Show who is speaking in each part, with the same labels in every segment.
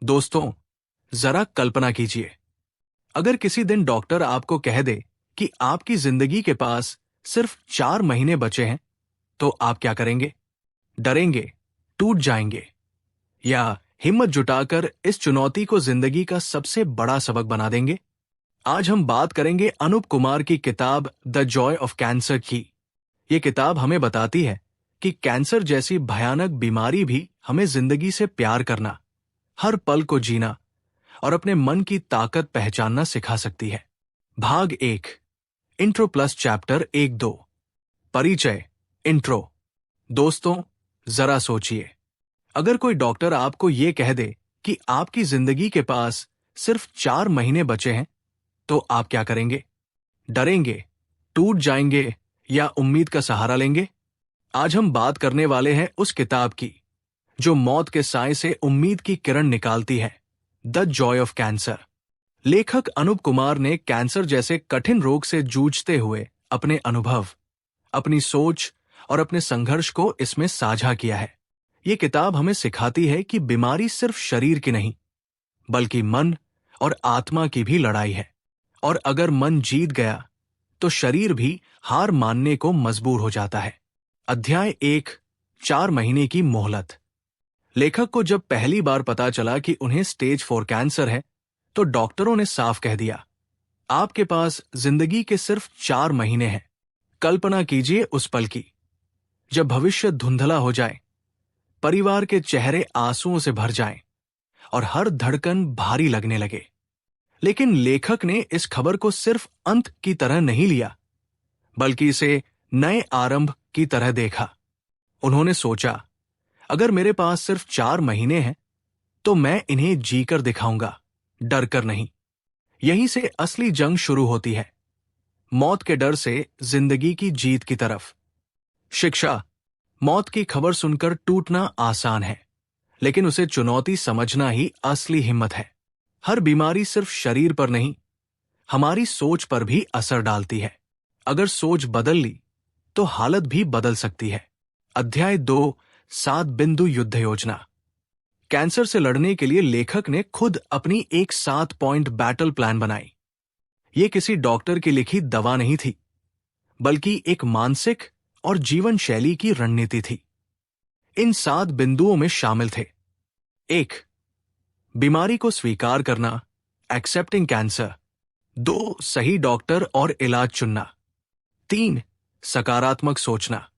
Speaker 1: दोस्तों, जरा कल्पना कीजिए, अगर किसी दिन डॉक्टर आपको कह दे कि आपकी जिंदगी के पास सिर्फ 4 महीने बचे हैं, तो आप क्या करेंगे? डरेंगे, टूट जाएंगे, या हिम्मत जुटाकर इस चुनौती को जिंदगी का सबसे बड़ा सबक बना देंगे? आज हम बात करेंगे अनूप कुमार की किताब द जॉय ऑफ कैंसर की। ये किताब हमें बताती है कि कैंसर जैसी भयानक बीमारी भी हमें जिंदगी से प्यार करना, हर पल को जीना और अपने मन की ताकत पहचानना सिखा सकती है। भाग 1, इंट्रो प्लस चैप्टर 1-2। परिचय, इंट्रो। दोस्तों, जरा सोचिए, अगर कोई डॉक्टर आपको ये कह दे कि आपकी जिंदगी के पास सिर्फ 4 महीने बचे हैं, तो आप क्या करेंगे? डरेंगे, टूट जाएंगे, या उम्मीद का सहारा लेंगे? आज हम बात करने वाले हैं उस किताब की जो मौत के साए से उम्मीद की किरण निकालती है, द जॉय ऑफ कैंसर। लेखक अनूप कुमार ने कैंसर जैसे कठिन रोग से जूझते हुए अपने अनुभव, अपनी सोच और अपने संघर्ष को इसमें साझा किया है। ये किताब हमें सिखाती है कि बीमारी सिर्फ शरीर की नहीं, बल्कि मन और आत्मा की भी लड़ाई है, और अगर मन जीत गया तो शरीर भी हार मानने को मजबूर हो जाता है। अध्याय 1, 4 महीने की मोहलत। लेखक को जब पहली बार पता चला कि उन्हें स्टेज 4 कैंसर है, तो डॉक्टरों ने साफ कह दिया, आपके पास जिंदगी के सिर्फ 4 महीने हैं। कल्पना कीजिए उस पल की, जब भविष्य धुंधला हो जाए, परिवार के चेहरे आंसुओं से भर जाएं और हर धड़कन भारी लगने लगे। लेकिन लेखक ने इस खबर को सिर्फ अंत की तरह नहीं लिया, बल्कि इसे नए आरंभ की तरह देखा। उन्होंने सोचा, अगर मेरे पास सिर्फ 4 महीने हैं, तो मैं इन्हें जीकर दिखाऊंगा, डर कर नहीं। यहीं से असली जंग शुरू होती है, मौत के डर से जिंदगी की जीत की तरफ। शिक्षा, मौत की खबर सुनकर टूटना आसान है, लेकिन उसे चुनौती समझना ही असली हिम्मत है। हर बीमारी सिर्फ शरीर पर नहीं, हमारी सोच पर भी असर डालती है। अगर सोच बदल ली तो हालत भी बदल सकती है। अध्याय 2, 7 बिंदु युद्ध योजना। कैंसर से लड़ने के लिए लेखक ने खुद अपनी एक 7 पॉइंट बैटल प्लान बनाई। यह किसी डॉक्टर की लिखी दवा नहीं थी, बल्कि एक मानसिक और जीवन शैली की रणनीति थी। इन 7 बिंदुओं में शामिल थे: 1, बीमारी को स्वीकार करना, एक्सेप्टिंग कैंसर। 2, सही डॉक्टर और इलाज चुनना। 3, सकारात्मक सोचना।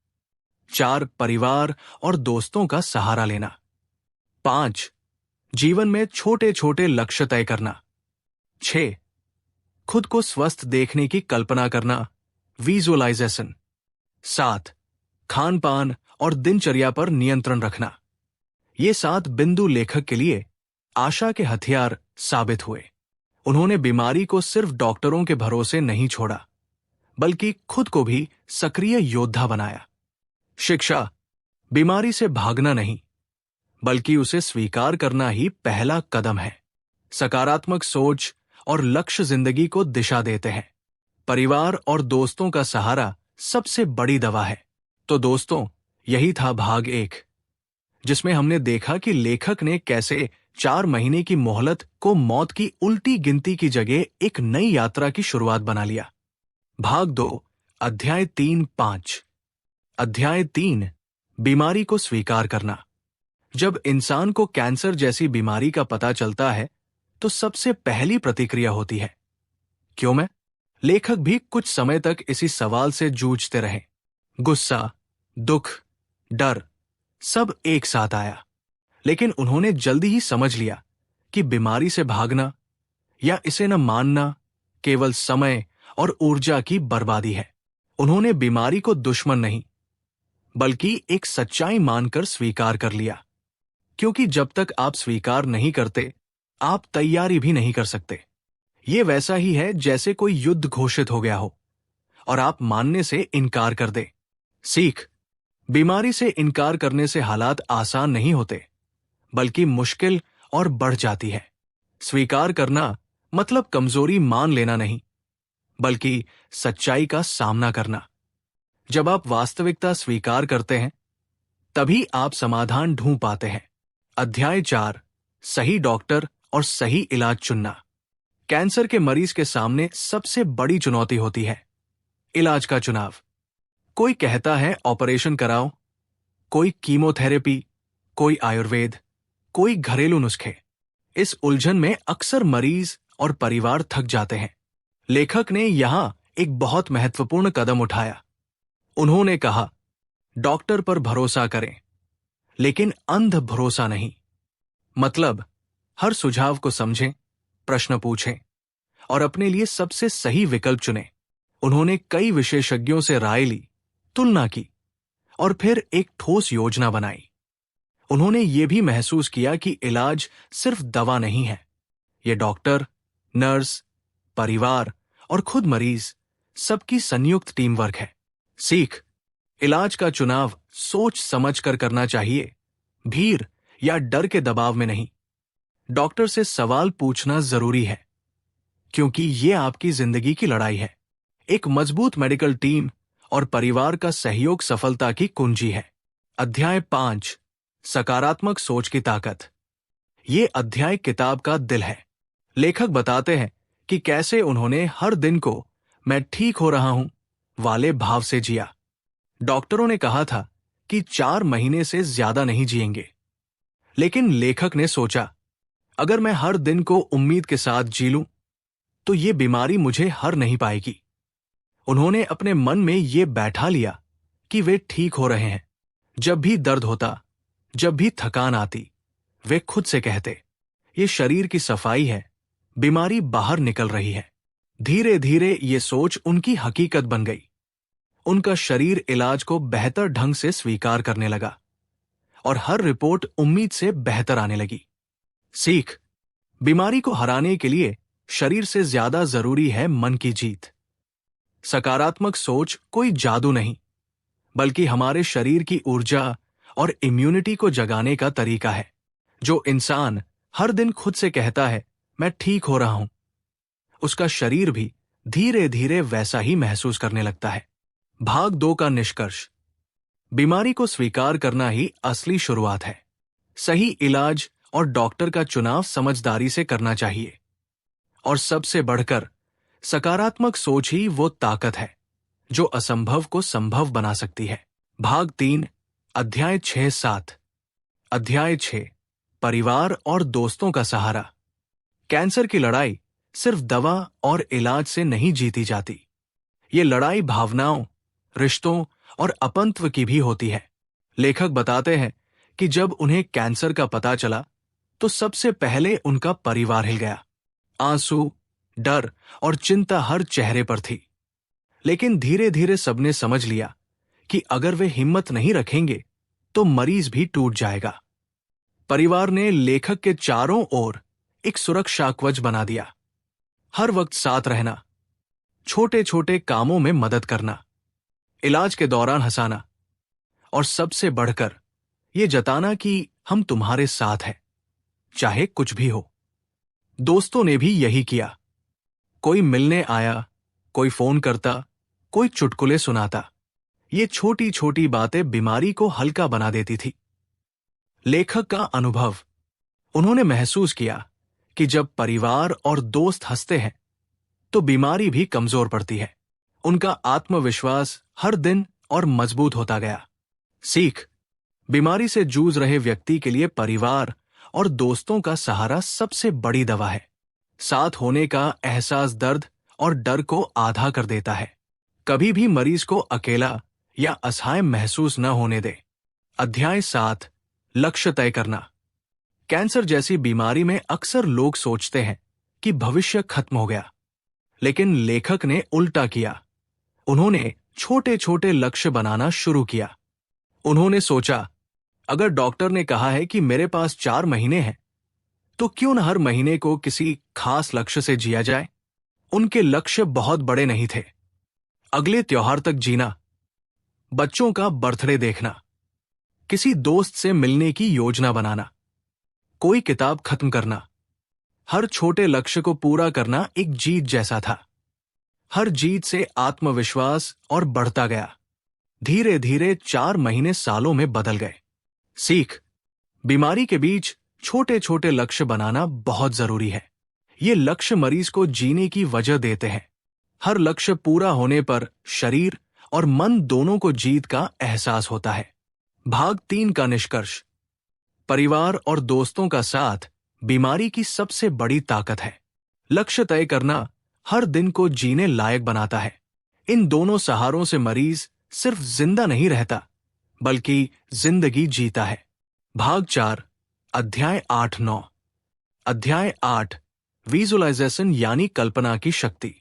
Speaker 1: 4, परिवार और दोस्तों का सहारा लेना। 5, जीवन में छोटे छोटे लक्ष्य तय करना। 6, खुद को स्वस्थ देखने की कल्पना करना, विजुअलाइजेशन। 7, खान पान और दिनचर्या पर नियंत्रण रखना। ये 7 बिंदु लेखक के लिए आशा के हथियार साबित हुए। उन्होंने बीमारी को सिर्फ डॉक्टरों के भरोसे नहीं छोड़ा, बल्कि खुद को भी सक्रिय योद्धा बनाया। शिक्षा, बीमारी से भागना नहीं, बल्कि उसे स्वीकार करना ही पहला कदम है। सकारात्मक सोच और लक्ष्य जिंदगी को दिशा देते हैं। परिवार और दोस्तों का सहारा सबसे बड़ी दवा है। तो दोस्तों, यही था भाग 1, जिसमें हमने देखा कि लेखक ने कैसे 4 महीने की मोहलत को मौत की उल्टी गिनती की जगह एक नई यात्रा की शुरुआत बना लिया। भाग 2, अध्याय 3-5। अध्याय 3, बीमारी को स्वीकार करना। जब इंसान को कैंसर जैसी बीमारी का पता चलता है, तो सबसे पहली प्रतिक्रिया होती है, क्यों मैं? लेखक भी कुछ समय तक इसी सवाल से जूझते रहे। गुस्सा, दुख, डर सब एक साथ आया, लेकिन उन्होंने जल्दी ही समझ लिया कि बीमारी से भागना या इसे न मानना केवल समय और ऊर्जा की बर्बादी है। उन्होंने बीमारी को दुश्मन नहीं, बल्कि एक सच्चाई मानकर स्वीकार कर लिया, क्योंकि जब तक आप स्वीकार नहीं करते, आप तैयारी भी नहीं कर सकते। ये वैसा ही है जैसे कोई युद्ध घोषित हो गया हो और आप मानने से इनकार कर दे। सीख, बीमारी से इनकार करने से हालात आसान नहीं होते, बल्कि मुश्किल और बढ़ जाती है। स्वीकार करना मतलब कमजोरी मान लेना नहीं, बल्कि सच्चाई का सामना करना। जब आप वास्तविकता स्वीकार करते हैं, तभी आप समाधान ढूंढ पाते हैं। अध्याय 4, सही डॉक्टर और सही इलाज चुनना। कैंसर के मरीज के सामने सबसे बड़ी चुनौती होती है इलाज का चुनाव। कोई कहता है ऑपरेशन कराओ, कोई कीमोथेरेपी, कोई आयुर्वेद, कोई घरेलू नुस्खे। इस उलझन में अक्सर मरीज और परिवार थक जाते हैं। लेखक ने यहां एक बहुत महत्वपूर्ण कदम उठाया। उन्होंने कहा, डॉक्टर पर भरोसा करें, लेकिन अंध भरोसा नहीं। मतलब, हर सुझाव को समझें, प्रश्न पूछें और अपने लिए सबसे सही विकल्प चुनें। उन्होंने कई विशेषज्ञों से राय ली, तुलना की और फिर एक ठोस योजना बनाई। उन्होंने ये भी महसूस किया कि इलाज सिर्फ दवा नहीं है, ये डॉक्टर, नर्स, परिवार और खुद मरीज सबकी संयुक्त टीम वर्क है। सीख, इलाज का चुनाव सोच समझ कर करना चाहिए, भीड़ या डर के दबाव में नहीं। डॉक्टर से सवाल पूछना जरूरी है, क्योंकि ये आपकी जिंदगी की लड़ाई है। एक मजबूत मेडिकल टीम और परिवार का सहयोग सफलता की कुंजी है। अध्याय 5, सकारात्मक सोच की ताकत। ये अध्याय किताब का दिल है। लेखक बताते हैं कि कैसे उन्होंने हर दिन को मैं ठीक हो रहा हूं वाले भाव से जिया। डॉक्टरों ने कहा था कि 4 महीने से ज्यादा नहीं जिएंगे, लेकिन लेखक ने सोचा, अगर मैं हर दिन को उम्मीद के साथ जी लूं, तो ये बीमारी मुझे हर नहीं पाएगी। उन्होंने अपने मन में ये बैठा लिया कि वे ठीक हो रहे हैं। जब भी दर्द होता, जब भी थकान आती, वे खुद से कहते, ये शरीर की सफाई है, बीमारी बाहर निकल रही है। धीरे धीरे ये सोच उनकी हकीकत बन गई। उनका शरीर इलाज को बेहतर ढंग से स्वीकार करने लगा और हर रिपोर्ट उम्मीद से बेहतर आने लगी। सीख, बीमारी को हराने के लिए शरीर से ज्यादा जरूरी है मन की जीत। सकारात्मक सोच कोई जादू नहीं, बल्कि हमारे शरीर की ऊर्जा और इम्यूनिटी को जगाने का तरीका है। जो इंसान हर दिन खुद से कहता है, मैं ठीक हो रहा हूं, उसका शरीर भी धीरे धीरे वैसा ही महसूस करने लगता है। भाग 2 का निष्कर्ष। बीमारी को स्वीकार करना ही असली शुरुआत है। सही इलाज और डॉक्टर का चुनाव समझदारी से करना चाहिए। और सबसे बढ़कर सकारात्मक सोच ही वो ताकत है जो असंभव को संभव बना सकती है। भाग 3, अध्याय 6-7। अध्याय 6, परिवार और दोस्तों का सहारा। कैंसर की लड़ाई सिर्फ दवा और इलाज से नहीं जीती जाती। ये लड़ाई भावनाओं, रिश्तों और अपनत्व की भी होती है। लेखक बताते हैं कि जब उन्हें कैंसर का पता चला, तो सबसे पहले उनका परिवार हिल गया। आंसू, डर और चिंता हर चेहरे पर थी। लेकिन धीरे धीरे सबने समझ लिया कि अगर वे हिम्मत नहीं रखेंगे, तो मरीज भी टूट जाएगा। परिवार ने लेखक के चारों ओर एक सुरक्षा कवच बना दिया। हर वक्त साथ रहना, छोटे छोटे कामों में मदद करना, इलाज के दौरान हंसाना और सबसे बढ़कर ये जताना कि हम तुम्हारे साथ हैं, चाहे कुछ भी हो। दोस्तों ने भी यही किया। कोई मिलने आया, कोई फोन करता, कोई चुटकुले सुनाता। ये छोटी छोटी बातें बीमारी को हल्का बना देती थी। लेखक का अनुभव। उन्होंने महसूस किया कि जब परिवार और दोस्त हंसते हैं, तो बीमारी भी कमजोर पड़ती है। उनका आत्मविश्वास हर दिन और मजबूत होता गया। सीख, बीमारी से जूझ रहे व्यक्ति के लिए परिवार और दोस्तों का सहारा सबसे बड़ी दवा है। साथ होने का एहसास दर्द और डर को आधा कर देता है। कभी भी मरीज को अकेला या असहाय महसूस न होने दे। अध्याय 7, लक्ष्य तय करना। कैंसर जैसी बीमारी में अक्सर लोग सोचते हैं कि भविष्य खत्म हो गया, लेकिन लेखक ने उल्टा किया। उन्होंने छोटे छोटे लक्ष्य बनाना शुरू किया। उन्होंने सोचा, अगर डॉक्टर ने कहा है कि मेरे पास 4 महीने हैं, तो क्यों न हर महीने को किसी खास लक्ष्य से जिया जाए। उनके लक्ष्य बहुत बड़े नहीं थे। अगले त्योहार तक जीना, बच्चों का बर्थडे देखना, किसी दोस्त से मिलने की योजना बनाना, कोई किताब खत्म करना। हर छोटे लक्ष्य को पूरा करना एक जीत जैसा था। हर जीत से आत्मविश्वास और बढ़ता गया। धीरे धीरे 4 महीने सालों में बदल गए। सीख, बीमारी के बीच छोटे छोटे लक्ष्य बनाना बहुत जरूरी है। ये लक्ष्य मरीज को जीने की वजह देते हैं। हर लक्ष्य पूरा होने पर शरीर और मन दोनों को जीत का एहसास होता है। भाग 3 का निष्कर्ष। परिवार और दोस्तों का साथ बीमारी की सबसे बड़ी ताकत है। लक्ष्य तय करना हर दिन को जीने लायक बनाता है। इन दोनों सहारों से मरीज सिर्फ जिंदा नहीं रहता, बल्कि जिंदगी जीता है। भाग 4, अध्याय 8-9। अध्याय 8, विजुअलाइजेशन यानी कल्पना की शक्ति।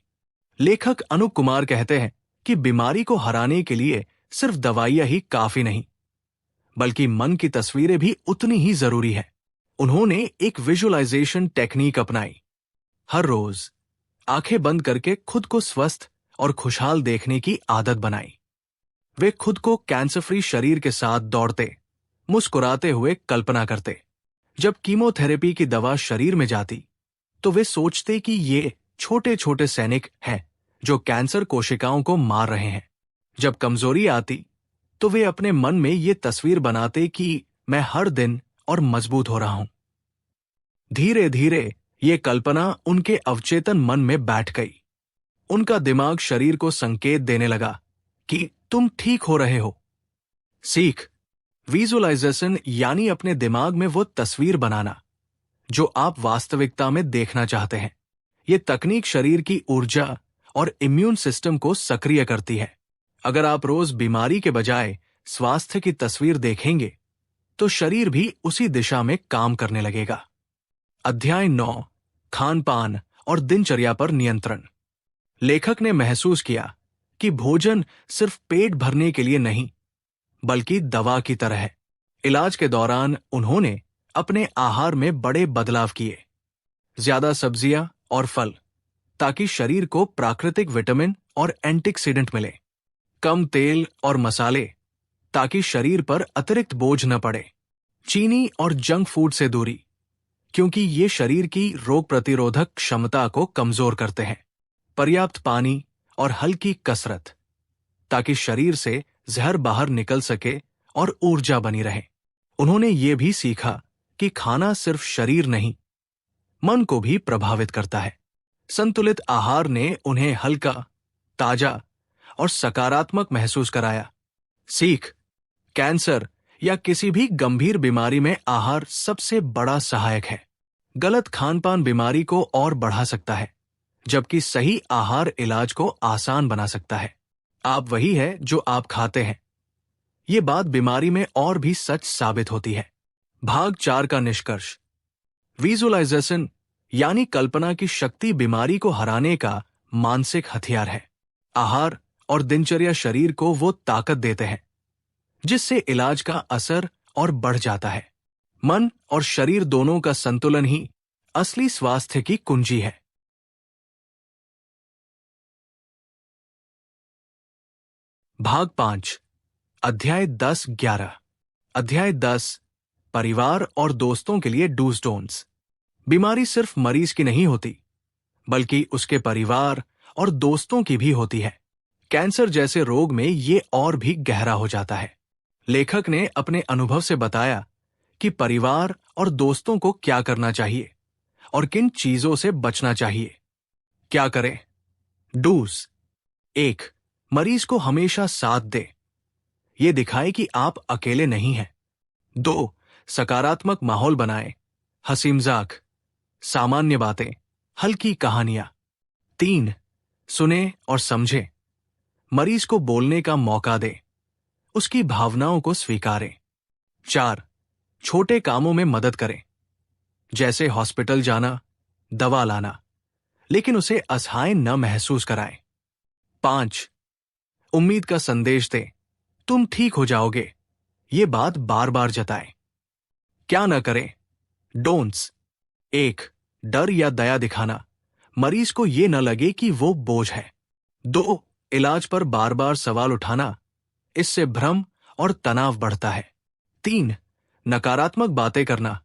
Speaker 1: लेखक अनूप कुमार कहते हैं कि बीमारी को हराने के लिए सिर्फ दवाइयां ही काफी नहीं, बल्कि मन की तस्वीरें भी उतनी ही जरूरी है। उन्होंने एक विजुअलाइजेशन टेक्निक अपनाई। हर रोज आंखें बंद करके खुद को स्वस्थ और खुशहाल देखने की आदत बनाई। वे खुद को कैंसर फ्री शरीर के साथ दौड़ते, मुस्कुराते हुए कल्पना करते। जब कीमोथेरेपी की दवा शरीर में जाती, तो वे सोचते कि ये छोटे छोटे सैनिक हैं जो कैंसर कोशिकाओं को मार रहे हैं। जब कमजोरी आती, तो वे अपने मन में ये तस्वीर बनाते कि मैं हर दिन और मजबूत हो रहा हूं। धीरे धीरे ये कल्पना उनके अवचेतन मन में बैठ गई। उनका दिमाग शरीर को संकेत देने लगा कि तुम ठीक हो रहे हो। सीख। विजुअलाइजेशन यानी अपने दिमाग में वो तस्वीर बनाना जो आप वास्तविकता में देखना चाहते हैं। ये तकनीक शरीर की ऊर्जा और इम्यून सिस्टम को सक्रिय करती है। अगर आप रोज बीमारी के बजाय स्वास्थ्य की तस्वीर देखेंगे, तो शरीर भी उसी दिशा में काम करने लगेगा। अध्याय 9, खान-पान और दिनचर्या पर नियंत्रण। लेखक ने महसूस किया कि भोजन सिर्फ पेट भरने के लिए नहीं, बल्कि दवा की तरह है। इलाज के दौरान उन्होंने अपने आहार में बड़े बदलाव किए। ज्यादा सब्जियां और फल, ताकि शरीर को प्राकृतिक विटामिन और एंटीऑक्सीडेंट मिले। कम तेल और मसाले, ताकि शरीर पर अतिरिक्त बोझ न पड़े। चीनी और जंक फूड से दूरी, क्योंकि ये शरीर की रोग प्रतिरोधक क्षमता को कमजोर करते हैं। पर्याप्त पानी और हल्की कसरत, ताकि शरीर से जहर बाहर निकल सके और ऊर्जा बनी रहे। उन्होंने ये भी सीखा कि खाना सिर्फ शरीर नहीं, मन को भी प्रभावित करता है। संतुलित आहार ने उन्हें हल्का, ताजा और सकारात्मक महसूस कराया। सीख। कैंसर या किसी भी गंभीर बीमारी में आहार सबसे बड़ा सहायक है। गलत खानपान बीमारी को और बढ़ा सकता है, जबकि सही आहार इलाज को आसान बना सकता है। आप वही है जो आप खाते हैं। ये बात बीमारी में और भी सच साबित होती है। भाग 4 का निष्कर्ष। विजुअलाइजेशन यानी कल्पना की शक्ति बीमारी को हराने का मानसिक हथियार है। आहार और दिनचर्या शरीर को वो ताकत देते हैं जिससे इलाज का असर और बढ़ जाता है। मन और शरीर दोनों का संतुलन ही असली स्वास्थ्य की कुंजी है। भाग 5, अध्याय 10-11। अध्याय 10, परिवार और दोस्तों के लिए डूज डोंट्स। बीमारी सिर्फ मरीज की नहीं होती, बल्कि उसके परिवार और दोस्तों की भी होती है। कैंसर जैसे रोग में ये और भी गहरा हो जाता है। लेखक ने अपने अनुभव से बताया कि परिवार और दोस्तों को क्या करना चाहिए और किन चीजों से बचना चाहिए। क्या करें? डूज। 1, मरीज को हमेशा साथ दे। ये दिखाए कि आप अकेले नहीं हैं। 2, सकारात्मक माहौल बनाए। हंसी मजाक, सामान्य बातें, हल्की कहानियां। 3, सुने और समझे। मरीज को बोलने का मौका दे, उसकी भावनाओं को स्वीकारें। 4, छोटे कामों में मदद करें, जैसे हॉस्पिटल जाना, दवा लाना, लेकिन उसे असहाय न महसूस कराएं। 5, उम्मीद का संदेश दें, तुम ठीक हो जाओगे। ये बात बार बार जताएं। क्या न करें? डोंट्स। 1, डर या दया दिखाना, मरीज को ये न लगे कि वो बोझ है। 2, इलाज पर बार बार सवाल उठाना, इससे भ्रम और तनाव बढ़ता है। 3, नकारात्मक बातें करना,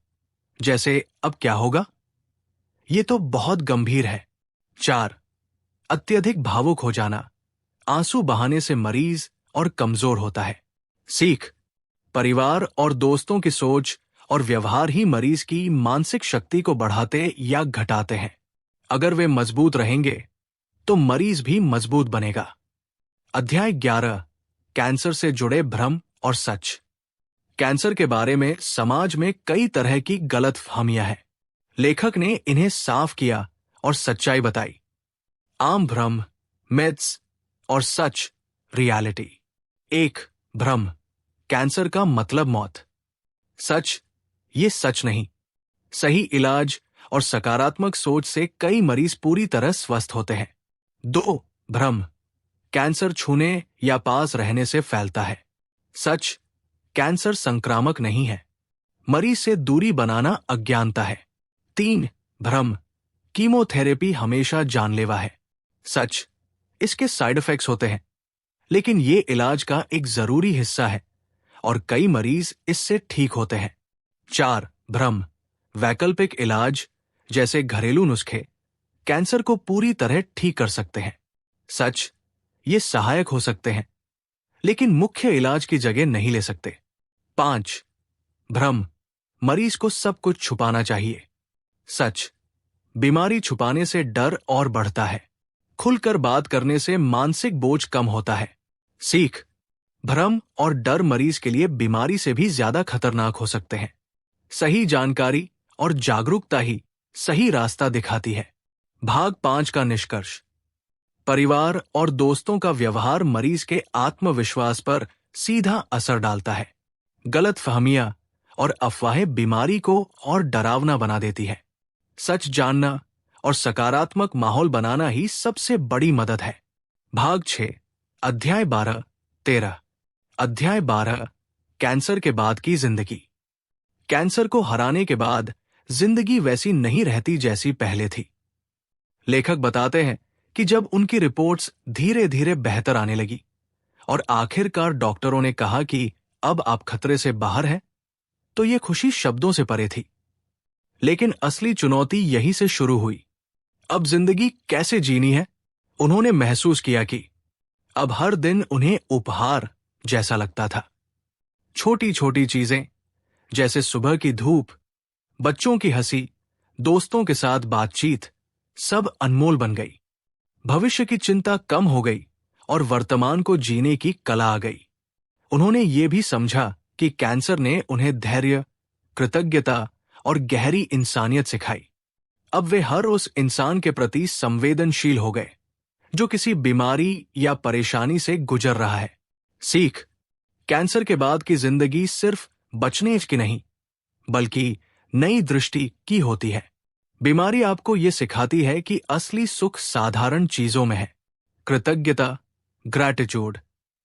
Speaker 1: जैसे अब क्या होगा, ये तो बहुत गंभीर है। 4, अत्यधिक भावुक हो जाना, आंसू बहाने से मरीज और कमजोर होता है। सीख। परिवार और दोस्तों की सोच और व्यवहार ही मरीज की मानसिक शक्ति को बढ़ाते या घटाते हैं। अगर वे मजबूत रहेंगे तो मरीज भी मजबूत बनेगा। अध्याय 11, कैंसर से जुड़े भ्रम और सच। कैंसर के बारे में समाज में कई तरह की गलतफहमियां हैं। लेखक ने इन्हें साफ किया और सच्चाई बताई। आम भ्रम, मिथ्स और सच, रियलिटी। 1. भ्रम, कैंसर का मतलब मौत। सच, ये सच नहीं। सही इलाज और सकारात्मक सोच से कई मरीज पूरी तरह स्वस्थ होते हैं। 2. भ्रम, कैंसर छूने या पास रहने से फैलता है। सच, कैंसर संक्रामक नहीं है। मरीज से दूरी बनाना अज्ञानता है। 3. भ्रम, कीमोथेरेपी हमेशा जानलेवा है। सच, इसके साइड इफेक्ट्स होते हैं, लेकिन ये इलाज का एक जरूरी हिस्सा है और कई मरीज इससे ठीक होते हैं। 4. भ्रम, वैकल्पिक इलाज जैसे घरेलू नुस्खे कैंसर को पूरी तरह ठीक कर सकते हैं। सच, ये सहायक हो सकते हैं, लेकिन मुख्य इलाज की जगह नहीं ले सकते। 5. भ्रम, मरीज को सब कुछ छुपाना चाहिए। सच, बीमारी छुपाने से डर और बढ़ता है। खुलकर बात करने से मानसिक बोझ कम होता है। सीख, भ्रम और डर मरीज के लिए बीमारी से भी ज्यादा खतरनाक हो सकते हैं। सही जानकारी और जागरूकता ही सही रास्ता दिखाती है। भाग 5 का निष्कर्ष। परिवार और दोस्तों का व्यवहार मरीज के आत्मविश्वास पर सीधा असर डालता है। गलतफहमियां और अफवाहें बीमारी को और डरावना बना देती है। सच जानना और सकारात्मक माहौल बनाना ही सबसे बड़ी मदद है। भाग 6, अध्याय 12, 13। अध्याय 12, कैंसर के बाद की जिंदगी। कैंसर को हराने के बाद जिंदगी वैसी नहीं रहती जैसी पहले थी। लेखक बताते हैं कि जब उनकी रिपोर्ट्स धीरे धीरे बेहतर आने लगी और आखिरकार डॉक्टरों ने कहा कि अब आप खतरे से बाहर हैं, तो ये खुशी शब्दों से परे थी। लेकिन असली चुनौती यहीं से शुरू हुई। अब जिंदगी कैसे जीनी है? उन्होंने महसूस किया कि अब हर दिन उन्हें उपहार जैसा लगता था। छोटी छोटी चीजें जैसे सुबह की धूप, बच्चों की हंसी, दोस्तों के साथ बातचीत, सब अनमोल बन गई। भविष्य की चिंता कम हो गई और वर्तमान को जीने की कला आ गई। उन्होंने ये भी समझा कि कैंसर ने उन्हें धैर्य, कृतज्ञता और गहरी इंसानियत सिखाई। अब वे हर उस इंसान के प्रति संवेदनशील हो गए जो किसी बीमारी या परेशानी से गुजर रहा है। सीख, कैंसर के बाद की जिंदगी सिर्फ बचने की नहीं, बल्कि नई दृष्टि की होती है। बीमारी आपको ये सिखाती है कि असली सुख साधारण चीजों में है। कृतज्ञता, ग्रैटिट्यूड,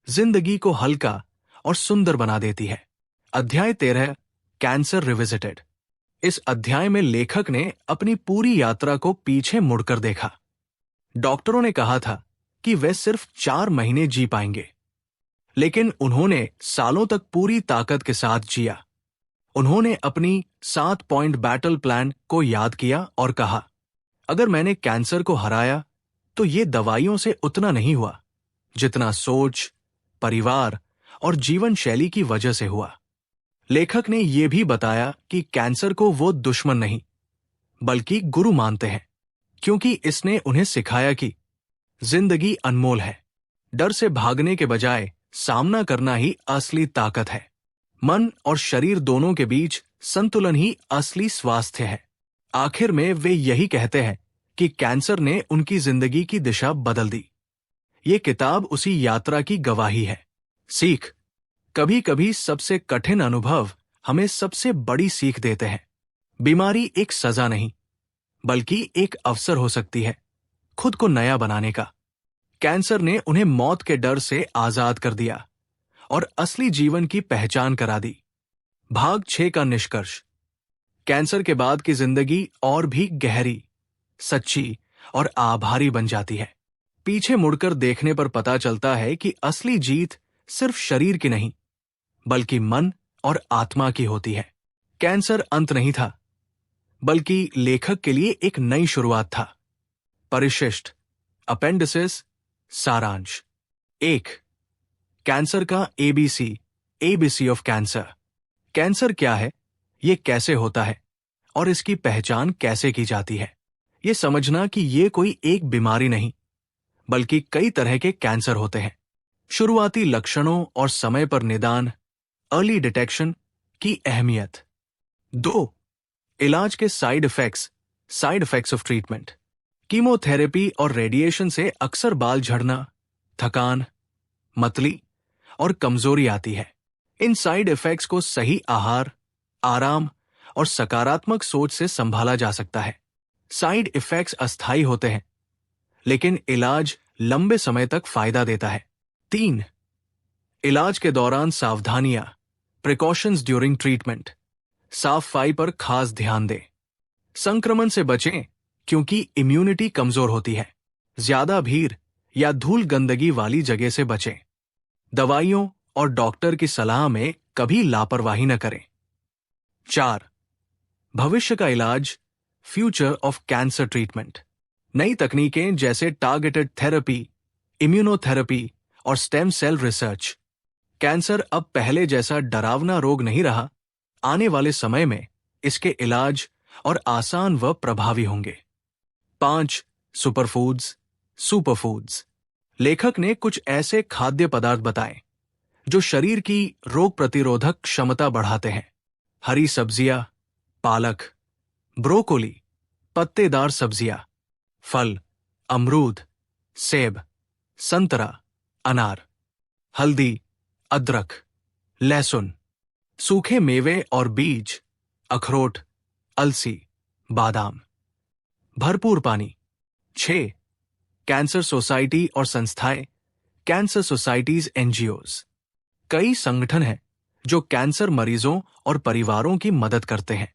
Speaker 1: जिंदगी को हल्का और सुंदर बना देती है। अध्याय 13, कैंसर रिविजिटेड। इस अध्याय में लेखक ने अपनी पूरी यात्रा को पीछे मुड़कर देखा। डॉक्टरों ने कहा था कि वे सिर्फ 4 महीने जी पाएंगे, लेकिन उन्होंने सालों तक पूरी ताकत के साथ जिया। उन्होंने अपनी 7 पॉइंट बैटल प्लान को याद किया और कहा, अगर मैंने कैंसर को हराया तो ये दवाइयों से उतना नहीं हुआ जितना सोच, परिवार और जीवन शैली की वजह से हुआ। लेखक ने यह भी बताया कि कैंसर को वो दुश्मन नहीं, बल्कि गुरु मानते हैं, क्योंकि इसने उन्हें सिखाया कि जिंदगी अनमोल है। डर से भागने के बजाय सामना करना ही असली ताकत है। मन और शरीर दोनों के बीच संतुलन ही असली स्वास्थ्य है। आखिर में वे यही कहते हैं कि कैंसर ने उनकी जिंदगी की दिशा बदल दी। ये किताब उसी यात्रा की गवाही है। सीख, कभी कभी सबसे कठिन अनुभव हमें सबसे बड़ी सीख देते हैं। बीमारी एक सजा नहीं, बल्कि एक अवसर हो सकती है खुद को नया बनाने का। कैंसर ने उन्हें मौत के डर से आजाद कर दिया और असली जीवन की पहचान करा दी। भाग 6 का निष्कर्ष। कैंसर के बाद की जिंदगी और भी गहरी, सच्ची और आभारी बन जाती है। पीछे मुड़कर देखने पर पता चलता है कि असली जीत सिर्फ शरीर की नहीं, बल्कि मन और आत्मा की होती है। कैंसर अंत नहीं था, बल्कि लेखक के लिए एक नई शुरुआत था। परिशिष्ट, अपेंडिसिस, सारांश। 1. कैंसर का ABC, ABC of cancer. Cancer क्या है, ये कैसे होता है और इसकी पहचान कैसे की जाती है। ये समझना कि ये कोई एक बीमारी नहीं, बल्कि कई तरह के कैंसर होते हैं। शुरुआती लक्षणों और समय पर निदान, अर्ली डिटेक्शन की अहमियत। 2. इलाज के side effects of treatment. Chemotherapy और रेडिएशन से अक्सर बाल झड़ना, थकान, मतली और कमजोरी आती है। इन साइड इफेक्ट्स को सही आहार, आराम और सकारात्मक सोच से संभाला जा सकता है। साइड इफेक्ट्स अस्थायी होते हैं, लेकिन इलाज लंबे समय तक फायदा देता है। 3. इलाज के दौरान सावधानियां, प्रिकॉशंस ड्यूरिंग ट्रीटमेंट। साफ सफाई पर खास ध्यान दें। संक्रमण से बचें क्योंकि इम्यूनिटी कमजोर होती है। ज्यादा भीड़ या धूल गंदगी वाली जगह से बचें। दवाइयों और डॉक्टर की सलाह में कभी लापरवाही न करें। 4. भविष्य का इलाज, फ्यूचर ऑफ कैंसर ट्रीटमेंट। नई तकनीकें जैसे टारगेटेड थेरेपी, इम्यूनोथेरेपी और स्टेम सेल रिसर्च। कैंसर अब पहले जैसा डरावना रोग नहीं रहा। आने वाले समय में इसके इलाज और आसान व प्रभावी होंगे। 5. सुपरफूड्स। लेखक ने कुछ ऐसे खाद्य पदार्थ बताए जो शरीर की रोग प्रतिरोधक क्षमता बढ़ाते हैं। हरी सब्जियां, पालक, ब्रोकोली, पत्तेदार सब्जियां, फल, अमरूद, सेब, संतरा, अनार, हल्दी, अदरक, लहसुन, सूखे मेवे और बीज, अखरोट, अलसी, बादाम। भरपूर पानी। 6. कैंसर सोसाइटी और संस्थाएं, कैंसर सोसाइटीज, एनजीओज। कई संगठन हैं जो कैंसर मरीजों और परिवारों की मदद करते हैं।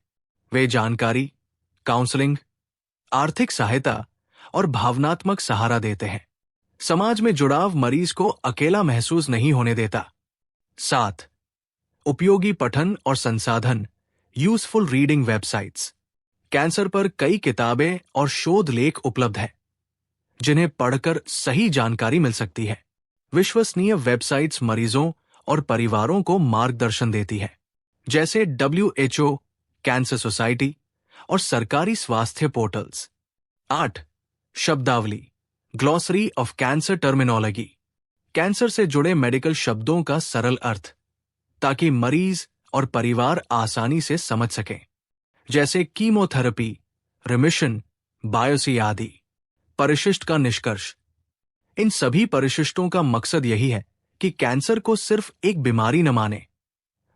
Speaker 1: वे जानकारी, काउंसलिंग, आर्थिक सहायता और भावनात्मक सहारा देते हैं। समाज में जुड़ाव मरीज को अकेला महसूस नहीं होने देता। 7. उपयोगी पठन और संसाधन, यूजफुल रीडिंग वेबसाइट्स। कैंसर पर कई किताबें और शोध लेख उपलब्ध हैं जिन्हें पढ़कर सही जानकारी मिल सकती है। विश्वसनीय वेबसाइट्स मरीजों और परिवारों को मार्गदर्शन देती है, जैसे WHO, कैंसर सोसाइटी और सरकारी स्वास्थ्य पोर्टल्स। 8. शब्दावली, glossary of cancer terminology. Cancer से जुड़े मेडिकल शब्दों का सरल अर्थ, ताकि मरीज और परिवार आसानी से समझ सकें, जैसे कीमोथेरेपी, रिमिशन, बायोसी आदि। परिशिष्ट का निष्कर्ष। इन सभी परिशिष्टों का मकसद यही है कि कैंसर को सिर्फ एक बीमारी न माने,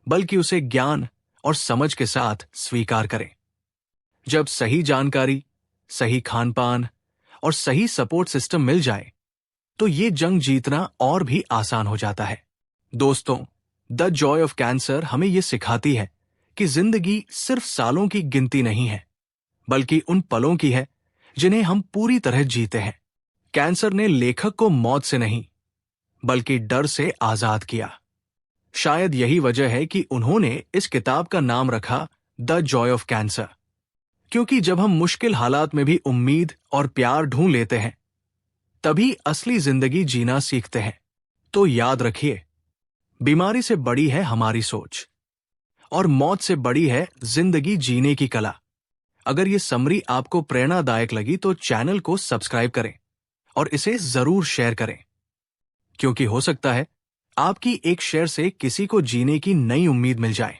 Speaker 1: बल्कि उसे ज्ञान और समझ के साथ स्वीकार करें। जब सही जानकारी, सही खानपान और सही सपोर्ट सिस्टम मिल जाए, तो ये जंग जीतना और भी आसान हो जाता है। दोस्तों, द जॉय ऑफ कैंसर हमें ये सिखाती है कि जिंदगी सिर्फ सालों की गिनती नहीं है, बल्कि उन पलों की है जिन्हें हम पूरी तरह जीते हैं। कैंसर ने लेखक को मौत से नहीं, बल्कि डर से आजाद किया। शायद यही वजह है कि उन्होंने इस किताब का नाम रखा द जॉय ऑफ कैंसर, क्योंकि जब हम मुश्किल हालात में भी उम्मीद और प्यार ढूंढ लेते हैं, तभी असली जिंदगी जीना सीखते हैं। तो याद रखिए, बीमारी से बड़ी है हमारी सोच, और मौत से बड़ी है जिंदगी जीने की कला। अगर ये समरी आपको प्रेरणादायक लगी तो चैनल को सब्सक्राइब करें और इसे जरूर शेयर करें, क्योंकि हो सकता है आपकी एक शेयर से किसी को जीने की नई उम्मीद मिल जाए।